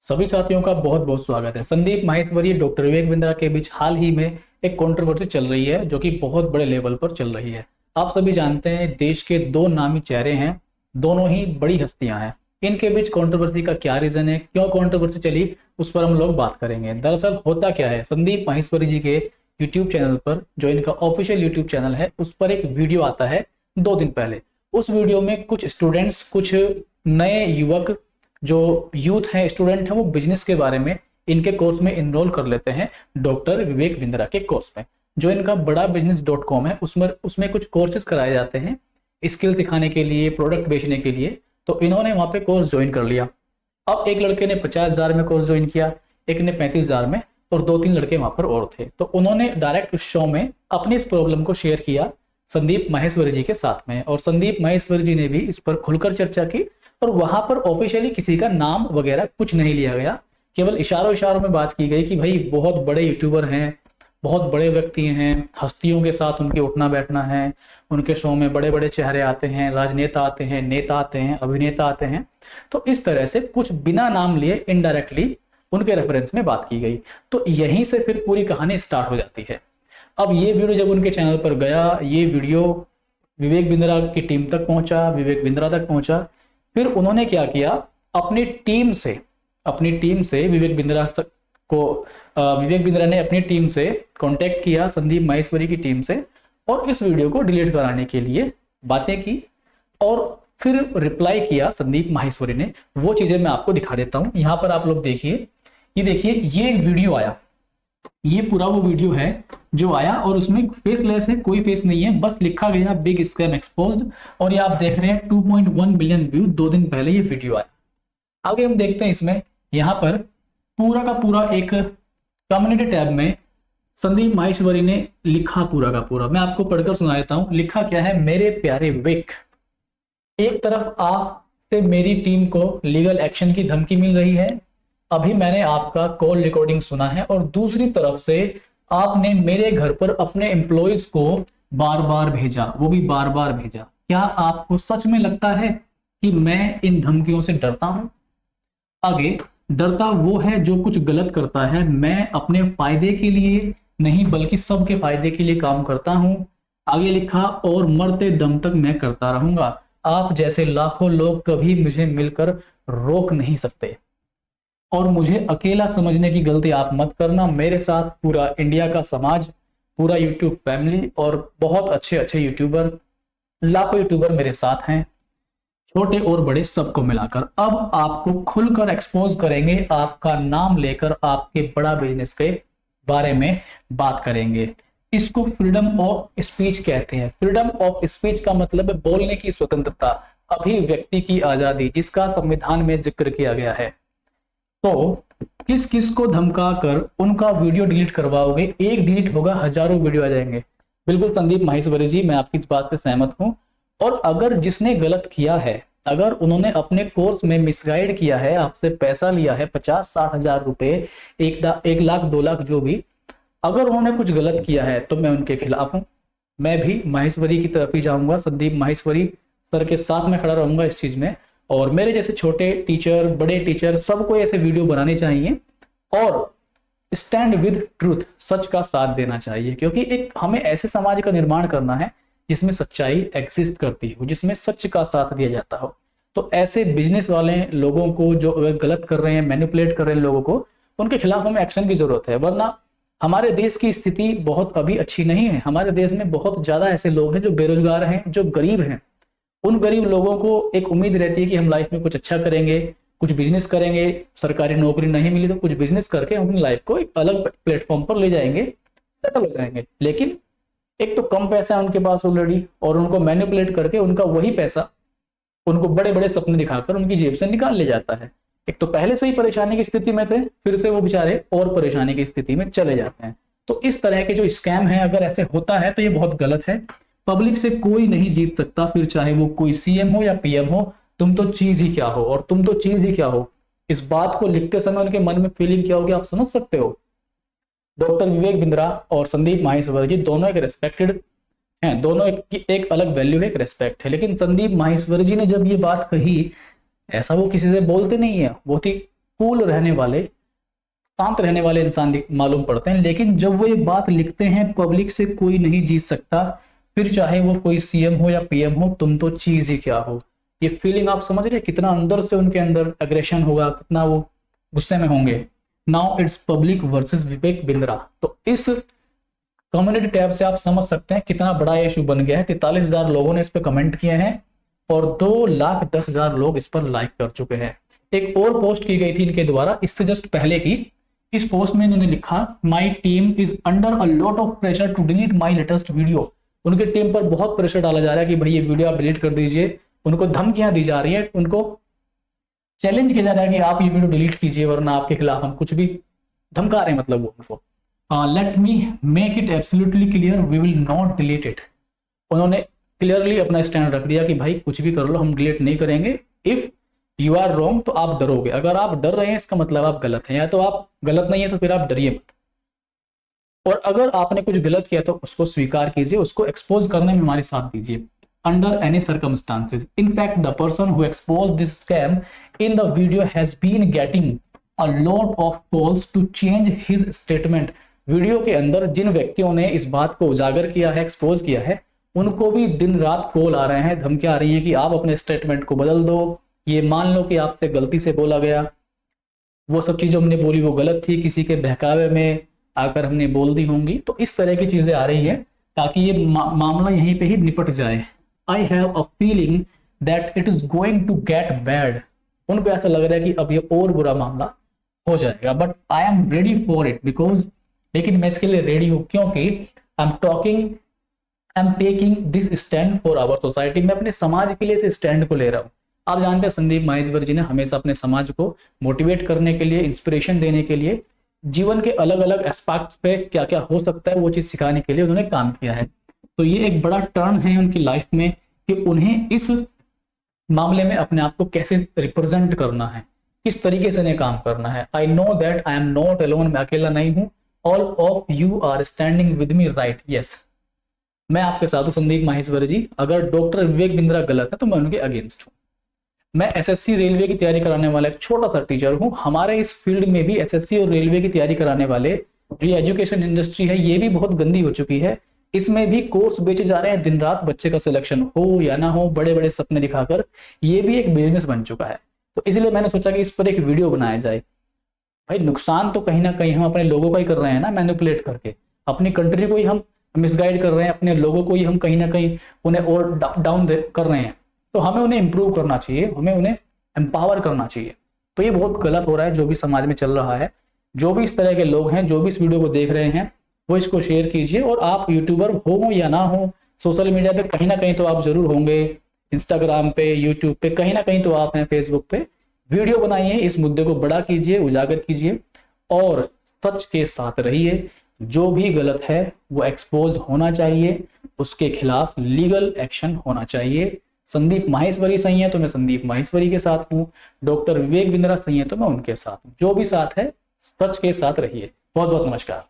सभी साथियों का बहुत बहुत स्वागत है। संदीप माहेश्वरी डॉक्टर विवेक बिंद्रा के बीच हाल ही में एक कंट्रोवर्सी चल रही है जो कि बहुत बड़े लेवल पर चल रही है। आप सभी जानते हैं देश के दो नामी चेहरे हैं, दोनों ही बड़ी हस्तियां हैं। इनके बीच कंट्रोवर्सी का क्या रीजन है, क्यों कंट्रोवर्सी चली, उस पर हम लोग बात करेंगे। दरअसल होता क्या है, संदीप माहेश्वरी जी के यूट्यूब चैनल पर, जो इनका ऑफिशियल यूट्यूब चैनल है, उस पर एक वीडियो आता है 2 दिन पहले। उस वीडियो में कुछ स्टूडेंट्स, कुछ नए युवक जो यूथ हैं, स्टूडेंट हैं, वो बिजनेस के बारे में इनके कोर्स में इनरोल कर लेते हैं, डॉक्टर विवेक बिंद्रा के कोर्स में। जो इनका बड़ा बिजनेस .com है, उसमें उसमें कुछ कोर्सेज कराए जाते हैं स्किल सिखाने के लिए, प्रोडक्ट बेचने के लिए। तो इन्होंने वहां पे कोर्स ज्वाइन कर लिया। अब एक लड़के ने 50,000 में कोर्स ज्वाइन किया, एक ने 35,000 में, और 2-3 लड़के वहां पर और थे। तो उन्होंने डायरेक्ट उस शो में अपनी इस प्रॉब्लम को शेयर किया संदीप माहेश्वरी जी के साथ में, और संदीप माहेश्वरी जी ने भी इस पर खुलकर चर्चा की। और वहां पर ऑफिशियली किसी का नाम वगैरह कुछ नहीं लिया गया, केवल इशारों इशारों में बात की गई कि भाई बहुत बड़े यूट्यूबर हैं, बहुत बड़े व्यक्ति हैं, हस्तियों के साथ उनके उठना बैठना है, उनके शो में बड़े बड़े चेहरे आते हैं, राजनेता आते हैं, नेता आते हैं, अभिनेता आते हैं। तो इस तरह से कुछ बिना नाम लिए इनडायरेक्टली उनके रेफरेंस में बात की गई। तो यहीं से फिर पूरी कहानी स्टार्ट हो जाती है। अब ये वीडियो जब उनके चैनल पर गया, ये वीडियो विवेक बिंद्रा की टीम तक पहुंचा, विवेक बिंद्रा तक पहुंचा। फिर उन्होंने क्या किया, अपनी टीम से विवेक बिंद्रा को विवेक बिंद्रा ने अपनी टीम से कांटेक्ट किया संदीप माहेश्वरी की टीम से, और इस वीडियो को डिलीट कराने के लिए बातें की। और फिर रिप्लाई किया संदीप माहेश्वरी ने। वो चीजें मैं आपको दिखा देता हूं। यहां पर आप लोग देखिए, ये देखिए, ये एक वीडियो आया, ये पूरा वो वीडियो है जो आया, और उसमें फेसलेस है, कोई फेस नहीं है, बस लिखा गया बिग स्कैम एक्सपोज्ड। और ये आप देख रहे हैं 2.1 मिलियन व्यू 2 दिन पहले ये वीडियो आया। आगे हम देखते हैं इसमें, यहाँ पर पूरा का पूरा एक कम्युनिटी टैब में संदीप माहेश्वरी ने लिखा पूरा का पूरा, मैं आपको पढ़कर सुना देता हूं। लिखा क्या है, मेरे प्यारे विवेक, एक तरफ आपसे मेरी टीम को लीगल एक्शन की धमकी मिल रही है, अभी मैंने आपका कॉल रिकॉर्डिंग सुना है, और दूसरी तरफ से आपने मेरे घर पर अपने एम्प्लॉयज को बार बार भेजा, वो भी बार बार भेजा। क्या आपको सच में लगता है कि मैं इन धमकियों से डरता हूं? आगे, डरता वो है जो कुछ गलत करता है, मैं अपने फायदे के लिए नहीं बल्कि सबके फायदे के लिए काम करता हूं। आगे लिखा, और मरते दम तक मैं करता रहूंगा, आप जैसे लाखों लोग कभी मुझे मिलकर रोक नहीं सकते, और मुझे अकेला समझने की गलती आप मत करना। मेरे साथ पूरा इंडिया का समाज, पूरा यूट्यूब फैमिली और बहुत अच्छे अच्छे यूट्यूबर, लाखों यूट्यूबर मेरे साथ हैं, छोटे और बड़े सबको मिलाकर। अब आपको खुलकर एक्सपोज करेंगे, आपका नाम लेकर आपके बड़ा बिजनेस के बारे में बात करेंगे। इसको फ्रीडम ऑफ स्पीच कहते हैं। फ्रीडम ऑफ स्पीच का मतलब है बोलने की स्वतंत्रता, अभिव्यक्ति की आजादी, जिसका संविधान में जिक्र किया गया है। तो किस किस को धमका कर उनका वीडियो डिलीट करवाओगे? एक डिलीट होगा, हजारों वीडियो आ जाएंगे। बिल्कुल संदीप माहेश्वरी जी, मैं आपकी इस बात से सहमत हूं। और अगर जिसने गलत किया है, अगर उन्होंने अपने कोर्स में मिसगाइड किया है, आपसे पैसा लिया है 50-60 हजार रुपए, 1 लाख 2 लाख जो भी, अगर उन्होंने कुछ गलत किया है तो मैं उनके खिलाफ हूं। मैं भी माहेश्वरी की तरफ ही जाऊंगा, संदीप माहेश्वरी सर के साथ में खड़ा रहूंगा इस चीज में। और मेरे जैसे छोटे टीचर, बड़े टीचर, सबको ऐसे वीडियो बनाने चाहिए और स्टैंड विद ट्रूथ, सच का साथ देना चाहिए। क्योंकि एक हमें ऐसे समाज का निर्माण करना है जिसमें सच्चाई एग्जिस्ट करती हो, जिसमें सच का साथ दिया जाता हो। तो ऐसे बिजनेस वाले लोगों को जो अगर गलत कर रहे हैं, मैनिपुलेट कर रहे हैं लोगों को, उनके खिलाफ हमें एक्शन की जरूरत है। वरना हमारे देश की स्थिति बहुत अभी अच्छी नहीं है। हमारे देश में बहुत ज्यादा ऐसे लोग हैं जो बेरोजगार हैं, जो गरीब हैं। उन गरीब लोगों को एक उम्मीद रहती है कि हम लाइफ में कुछ अच्छा करेंगे, कुछ बिजनेस करेंगे, सरकारी नौकरी नहीं मिली तो कुछ बिजनेस करके हम अपनी लाइफ को एक अलग प्लेटफॉर्म पर ले जाएंगे, सेटल हो जाएंगे। लेकिन एक तो कम पैसा है उनके पास ऑलरेडी, और उनको मैनिपुलेट करके उनका वही पैसा उनको बड़े बड़े सपने दिखाकर उनकी जेब से निकाल ले जाता है। एक तो पहले से ही परेशानी की स्थिति में थे, फिर से वो बेचारे और परेशानी की स्थिति में चले जाते हैं। तो इस तरह के जो स्कैम है, अगर ऐसे होता है तो ये बहुत गलत है। पब्लिक से कोई नहीं जीत सकता, फिर चाहे वो कोई सीएम हो या पीएम हो। तुम तो चीज ही क्या हो, और तुम तो चीज ही क्या हो, इस बात को लिखते समय उनके मन में फीलिंग क्या होगी आप समझ सकते हो। डॉक्टर विवेक बिंद्रा और संदीप माहेश्वरी जी दोनों एक रेस्पेक्टेड हैं, दोनों एक अलग वैल्यू है, एक रेस्पेक्ट है। लेकिन संदीप माहेश्वरी जी ने जब ये बात कही, ऐसा वो किसी से बोलते नहीं है, बहुत ही कूल रहने वाले, शांत रहने वाले इंसान मालूम पड़ते हैं, लेकिन जब वो ये बात लिखते हैं, पब्लिक से कोई नहीं जीत सकता, फिर चाहे वो कोई सीएम हो या पीएम हो, तुम तो चीज ही क्या हो। ये फीलिंग आप समझ रहे हैं कितना अंदर से उनके अंदर एग्रेशन होगा, कितना वो गुस्से में होंगे। Now it's public versus Vivek Bindra. तो इस कम्युनिटी टैब से आप समझ सकते हैं कितना बड़ा इशू बन गया है। 43,000 लोगों ने इस पर कमेंट किए हैं और 2,10,000 लोग इस पर लाइक कर चुके हैं। एक और पोस्ट की गई थी इनके द्वारा इससे जस्ट पहले की। इस पोस्ट में इन्होंने लिखा, my team is under a lot of pressure to delete my latest video. उनके टीम पर बहुत प्रेशर डाला जा रहा है कि भाई ये वीडियो आप डिलीट कर दीजिए। उनको धमकियां दी जा रही है, उनको चैलेंज किया जा रहा है कि आप ये वीडियो डिलीट कीजिए वरना आपके खिलाफ हम कुछ भी धमका रहे हैं, मतलब वो उनको। Let me make it absolutely clear, we will not delete it. उन्होंने क्लियरली अपना स्टैंड रख दिया कि भाई कुछ भी कर लो, हम डिलीट नहीं करेंगे। इफ यू आर रॉन्ग तो आप डरोगे, अगर आप डर रहे हैं इसका मतलब आप गलत हैं, या तो आप गलत नहीं है तो फिर आप डरिए मत। और अगर आपने कुछ गलत किया तो उसको स्वीकार कीजिए, उसको एक्सपोज करने में हमारी साथ दीजिए under any circumstances. In fact the person who expose this scam in the video has been getting a lot of calls to change his statement. Video के अंदर जिन व्यक्तियों ने इस बात को उजागर किया है, एक्सपोज किया है, उनको भी दिन रात कॉल आ रहे हैं, धमकियां आ रही है कि आप अपने स्टेटमेंट को बदल दो, ये मान लो कि आपसे गलती से बोला गया, वो सब चीजें हमने बोली वो गलत थी, किसी के बहकावे में आकर हमने बोल दी होंगी। तो इस तरह की चीजें आ रही है ताकि ये मामला यहीं पे ही निपट जाए। I have a feeling that it is going to get bad. उनको ऐसा लग रहा है कि अब ये और बुरा मामला हो जाएगा, but I am ready for it because, लेकिन मैं इसके लिए रेडी हूं क्योंकि I am taking this stand for our society. मैं अपने समाज के लिए इस स्टैंड को ले रहा हूं। आप जानते हैं संदीप माहेश्वरी जी ने हमेशा अपने समाज को मोटिवेट करने के लिए, इंस्पिरेशन देने के लिए, जीवन के अलग अलग एस्पेक्ट्स पे क्या क्या हो सकता है वो चीज सिखाने के लिए उन्होंने काम किया है। तो ये एक बड़ा टर्न है उनकी लाइफ में कि उन्हें इस मामले में अपने आप को कैसे रिप्रेजेंट करना है, किस तरीके से उन्हें काम करना है। I know that I am not alone, मैं अकेला नहीं हूं। All of you are standing with me, right, yes, मैं आपके साथ हूं संदीप माहेश्वरी जी। अगर डॉक्टर विवेक बिंद्रा गलत है तो मैं उनके अगेंस्ट हूं। मैं एसएससी रेलवे की तैयारी कराने वाला एक छोटा सा टीचर हूं। हमारे इस फील्ड में भी एसएससी और रेलवे की तैयारी कराने वाले जो एजुकेशन इंडस्ट्री है ये भी बहुत गंदी हो चुकी है। इसमें भी कोर्स बेचे जा रहे हैं, दिन रात बच्चे का सिलेक्शन हो या ना हो, बड़े बड़े सपने दिखाकर, ये भी एक बिजनेस बन चुका है। तो इसलिए मैंने सोचा कि इस पर एक वीडियो बनाया जाए। भाई नुकसान तो कहीं ना कहीं हम अपने लोगों का ही कर रहे हैं ना, मैनिपुलेट करके अपनी कंट्री को ही हम मिसगाइड कर रहे हैं, अपने लोगों को ही हम कहीं ना कहीं उन्हें और डाउन कर रहे हैं। तो हमें उन्हें इंप्रूव करना चाहिए, हमें उन्हें एम्पावर करना चाहिए। तो ये बहुत गलत हो रहा है जो भी समाज में चल रहा है। जो भी इस तरह के लोग हैं, जो भी इस वीडियो को देख रहे हैं, वो इसको शेयर कीजिए। और आप यूट्यूबर हो या ना हो, सोशल मीडिया पे कहीं ना कहीं तो आप जरूर होंगे, इंस्टाग्राम पे, यूट्यूब पे, कहीं ना कहीं तो आप हैं, फेसबुक पे। वीडियो बनाइए, इस मुद्दे को बड़ा कीजिए, उजागर कीजिए और सच के साथ रहिए। जो भी गलत है वो एक्सपोज होना चाहिए, उसके खिलाफ लीगल एक्शन होना चाहिए। संदीप माहेश्वरी सही है तो मैं संदीप माहेश्वरी के साथ हूँ, डॉक्टर विवेक बिंद्रा सही है तो मैं उनके साथ हूँ। जो भी साथ है, सच के साथ रहिए। बहुत बहुत नमस्कार।